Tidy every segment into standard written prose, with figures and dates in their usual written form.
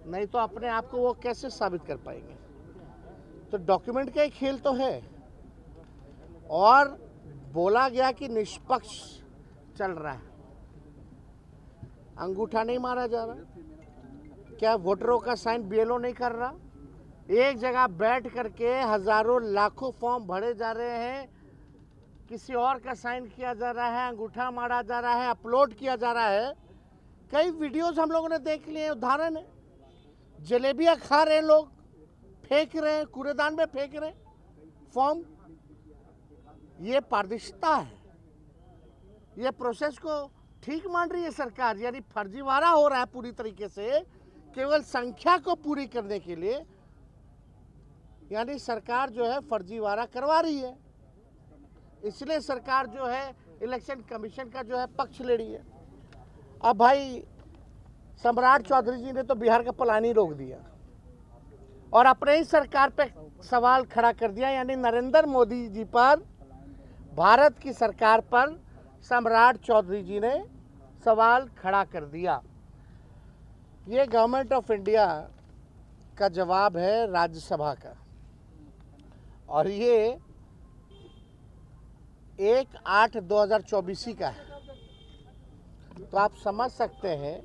नहीं तो अपने आप को वो कैसे साबित कर पाएंगे। तो डॉक्यूमेंट का एक खेल तो है, और बोला गया कि निष्पक्ष चल रहा है, अंगूठा नहीं मारा जा रहा, क्या वोटरों का साइन बीएलओ नहीं कर रहा, एक जगह बैठ करके हजारों लाखों फॉर्म भरे जा रहे हैं, किसी और का साइन किया जा रहा है, अंगूठा मारा जा रहा है, अपलोड किया जा रहा है। कई वीडियोस हम लोगों ने देख लिए, उदाहरण है, जलेबियां खा रहे हैं लोग, फेंक रहे हैं, कूड़ेदान में फेंक रहे हैं फॉर्म। ये पारदर्शिता है, ये प्रोसेस को ठीक मान रही है सरकार, यानी फर्जीवाड़ा हो रहा है पूरी तरीके से, केवल संख्या को पूरी करने के लिए, यानी सरकार जो है फर्जीवाड़ा करवा रही है। इसलिए सरकार जो है इलेक्शन कमीशन का जो है पक्ष ले रही है। अब भाई सम्राट चौधरी जी ने तो बिहार का प्लान ही रोक दिया और अपने ही सरकार पे सवाल खड़ा कर दिया, यानी नरेंद्र मोदी जी पर, भारत की सरकार पर सम्राट चौधरी जी ने सवाल खड़ा कर दिया। ये गवर्नमेंट ऑफ इंडिया का जवाब है राज्यसभा का, और ये 1/8/2024 का है। तो आप समझ सकते हैं,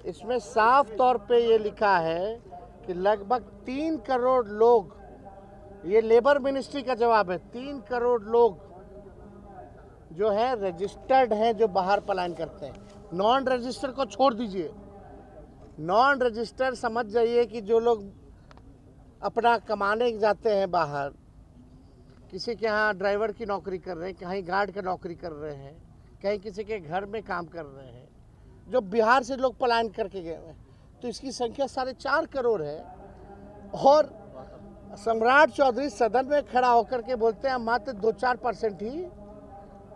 इसमें साफ तौर पे ये लिखा है कि लगभग 3 करोड़ लोग, ये लेबर मिनिस्ट्री का जवाब है, 3 करोड़ लोग जो है रजिस्टर्ड हैं, जो बाहर पलायन करते हैं। नॉन रजिस्टर्ड को छोड़ दीजिए, नॉन रजिस्टर्ड समझ जाइए कि जो लोग अपना कमाने जाते हैं बाहर, किसी के यहाँ ड्राइवर की नौकरी कर रहे हैं, कहीं गार्ड की नौकरी कर रहे हैं, कहीं किसी के घर में काम कर रहे हैं, जो बिहार से लोग पलायन करके गए हैं, तो इसकी संख्या 4.5 करोड़ है। और सम्राट चौधरी सदन में खड़ा होकर के बोलते हैं मात्र 2-4% ही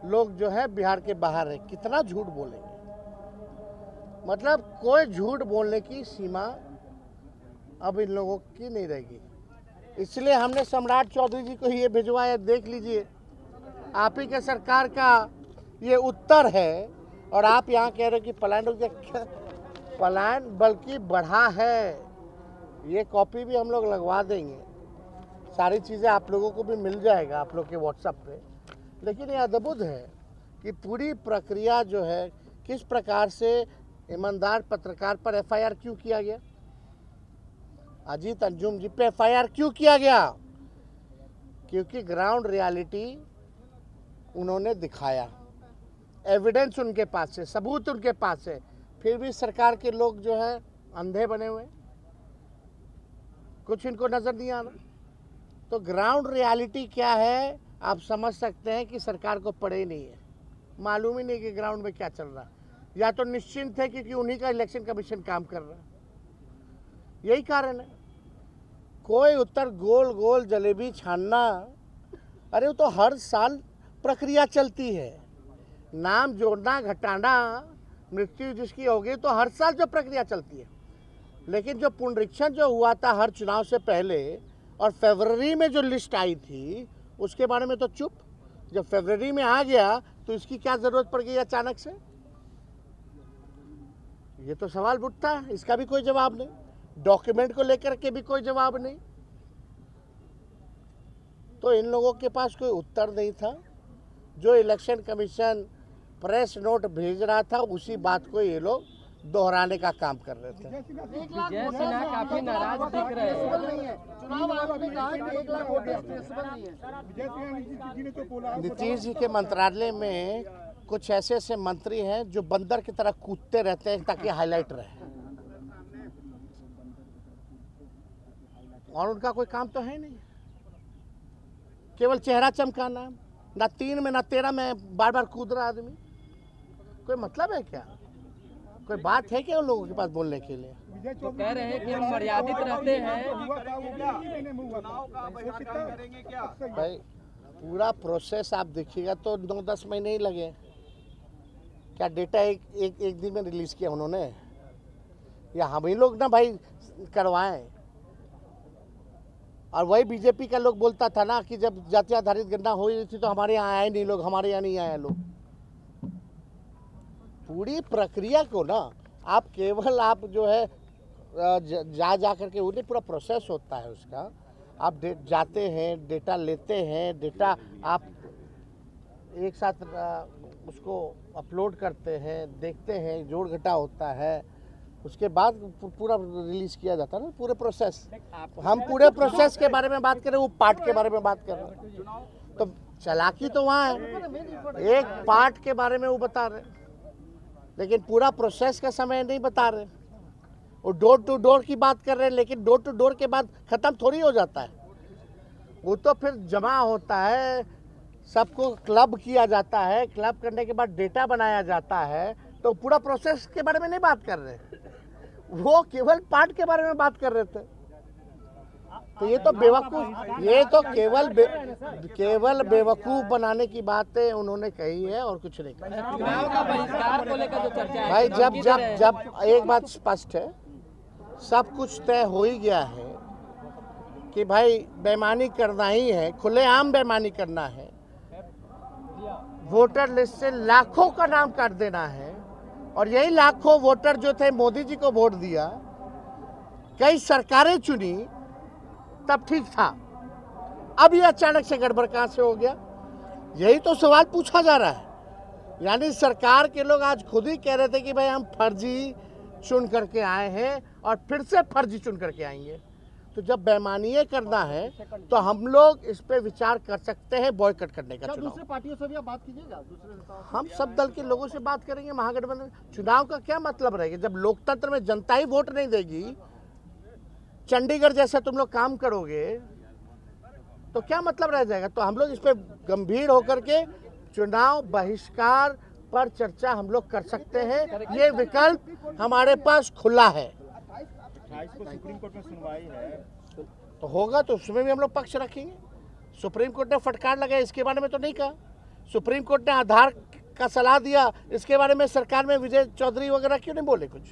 लोग जो है बिहार के बाहर है। कितना झूठ बोलेंगे, मतलब कोई झूठ बोलने की सीमा अब इन लोगों की नहीं रहेगी। इसलिए हमने सम्राट चौधरी जी को ये भिजवाया, देख लीजिए, आप ही के सरकार का ये उत्तर है, और आप यहाँ कह रहे हो कि पलायन बल्कि बढ़ा है। ये कॉपी भी हम लोग लगवा देंगे, सारी चीज़ें आप लोगों को भी मिल जाएगा आप लोग के व्हाट्सएप पे। लेकिन ये अद्भुत है कि पूरी प्रक्रिया जो है, किस प्रकार से ईमानदार पत्रकार पर एफआईआर क्यों किया गया, अजीत अंजुम जी पे एफआईआर क्यों किया गया, क्योंकि ग्राउंड रियलिटी उन्होंने दिखाया, एविडेंस उनके पास है, सबूत उनके पास है, फिर भी सरकार के लोग जो है अंधे बने हुए, कुछ इनको नजर नहीं आ रहा। तो ग्राउंड रियलिटी क्या है आप समझ सकते हैं कि सरकार को पड़े ही नहीं है, मालूम ही नहीं कि ग्राउंड में क्या चल रहा है, या तो निश्चिंत है क्योंकि उन्हीं का इलेक्शन कमीशन काम कर रहा है। यही कारण है, कोई उत्तर गोल गोल जलेबी छानना, अरे वो तो हर साल प्रक्रिया चलती है, नाम जोड़ना घटाना, मृत्यु जिसकी होगी तो हर साल जो प्रक्रिया चलती है। लेकिन जो पुनरीक्षण जो हुआ था हर चुनाव से पहले, और फरवरी में जो लिस्ट आई थी उसके बारे में तो चुप, जब फरवरी में आ गया तो इसकी क्या जरूरत पड़ गई अचानक से, ये तो सवाल उठता है, इसका भी कोई जवाब नहीं, डॉक्यूमेंट को लेकर के भी कोई जवाब नहीं। तो इन लोगों के पास कोई उत्तर नहीं था, जो इलेक्शन कमीशन प्रेस नोट भेज रहा था उसी बात को ये लोग दोहराने का काम कर रहे थे। विजय सिन्हा काफी नाराज दिख रहे हैं। नीतीश जी के मंत्रालय में कुछ ऐसे ऐसे मंत्री हैं जो बंदर की तरह कूदते रहते हैं ताकि हाईलाइट रहे, और उनका कोई काम तो है नहीं, केवल चेहरा चमकाना, ना 3 में ना 13 में बार बार कूद रहा आदमी। कोई मतलब है क्या, कोई बात है क्या उन लोगों के पास बोलने के लिए? तो कह रहे हैं कि हम मर्यादित रहते हैं। भाई पूरा प्रोसेस आप देखिएगा तो 9-10 महीने ही लगे। क्या डेटा एक दिन में रिलीज किया उन्होंने, या हम ही लोग ना भाई करवाएं? और वही बीजेपी का लोग बोलता था ना कि जब जाति आधारित गणना हो रही थी तो हमारे यहाँ आए नहीं लोग, हमारे यहाँ नहीं आए लोग। पूरी प्रक्रिया को ना आप केवल आप जो है जा करके उन्हें पूरा प्रोसेस होता है उसका। आप जाते हैं, डेटा लेते हैं, डेटा आप एक साथ उसको अपलोड करते हैं, देखते हैं, जोड़ घटा होता है, उसके बाद पूरा रिलीज किया जाता है ना, पूरे प्रोसेस। हम पूरे प्रोसेस के बारे में बात कर रहे हैं, वो पार्ट के बारे में बात कर रहे हैं। तो चालाकी तो वहाँ है, एक पार्ट के बारे में वो बता रहे, लेकिन पूरा प्रोसेस का समय नहीं बता रहे। वो डोर टू डोर की बात कर रहे हैं, लेकिन डोर टू डोर के बाद ख़त्म थोड़ी हो जाता है। वो तो फिर जमा होता है, सबको क्लब किया जाता है, क्लब करने के बाद डेटा बनाया जाता है। तो पूरा प्रोसेस के बारे में नहीं बात कर रहे, वो केवल पार्ट के बारे में बात कर रहे थे। तो ये तो बेवकूफ, ये तो केवल बेवकूफ बनाने की बातें उन्होंने कही है और कुछ नहीं कहा। चुनाव का बहिष्कार को लेकर जो चर्चा है भाई जब एक बात स्पष्ट है, सब कुछ तय हो ही गया है कि भाई बेईमानी करना ही है, खुलेआम बेईमानी करना है, वोटर लिस्ट से लाखों का नाम काट देना है। और यही लाखों वोटर जो थे मोदी जी को वोट दिया, कई सरकारें चुनी, तब ठीक था। अब ये अचानक से गड़बड़ कहां से हो गया, यही तो सवाल पूछा जा रहा है। यानी सरकार के लोग आज खुद ही कह रहे थे कि भाई हम फर्जी चुन करके आए हैं और फिर से फर्जी चुन करके आएंगे। तो जब बेईमानी करना है तो हम लोग इस पे विचार कर सकते हैं बॉयकॉट करने का चुनाव। दूसरे पार्टियों से भी आप बात कीजिएगा, दूसरे नेताओं से? हम सब दल के लोगों से बात करेंगे। महागठबंधन चुनाव का क्या मतलब रहेगा जब लोकतंत्र में जनता ही वोट नहीं देगी? चंडीगढ़ जैसा तुम लोग काम करोगे तो क्या मतलब रह जाएगा? तो हम लोग इस पे गंभीर होकर के चुनाव बहिष्कार पर चर्चा हम लोग कर सकते हैं। ये विकल्प हमारे पास खुला है। 28 को सुप्रीम कोर्ट में सुनवाई है, तो होगा तो उसमें भी हम लोग पक्ष रखेंगे। सुप्रीम कोर्ट ने फटकार लगाया, इसके बारे में तो नहीं कहा। सुप्रीम कोर्ट ने आधार का सलाह दिया, इसके बारे में सरकार में विजय चौधरी वगैरह क्यों नहीं बोले कुछ?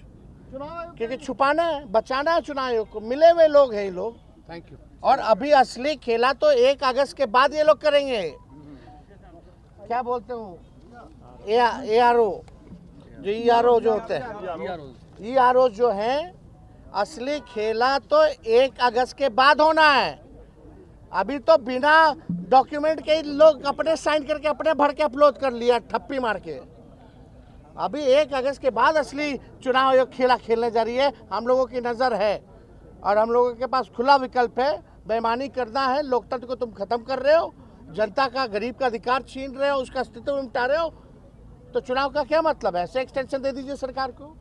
चुनाव आयोग क्योंकि छुपाना है, बचाना है चुनाव आयोग को। मिले हुए लोग हैं ये लोग। Thank you. और अभी असली खेला तो 1 अगस्त के बाद ये लोग करेंगे। क्या बोलते हो, ARO जो ERO जो होते हैं, ERO जो हैं, असली खेला तो 1 अगस्त के बाद होना है। अभी तो बिना डॉक्यूमेंट के लोग अपने साइन करके अपने भर के अपलोड कर लिया, ठप्पी मार के। अभी 1 अगस्त के बाद असली चुनाव आयोग खेला खेलने जा रही है। हम लोगों की नज़र है और हम लोगों के पास खुला विकल्प है। बेईमानी करना है, लोकतंत्र को तुम खत्म कर रहे हो, जनता का, गरीब का अधिकार छीन रहे हो, उसका अस्तित्व मिटा रहे हो, तो चुनाव का क्या मतलब है? ऐसे एक्सटेंशन दे दीजिए सरकार को।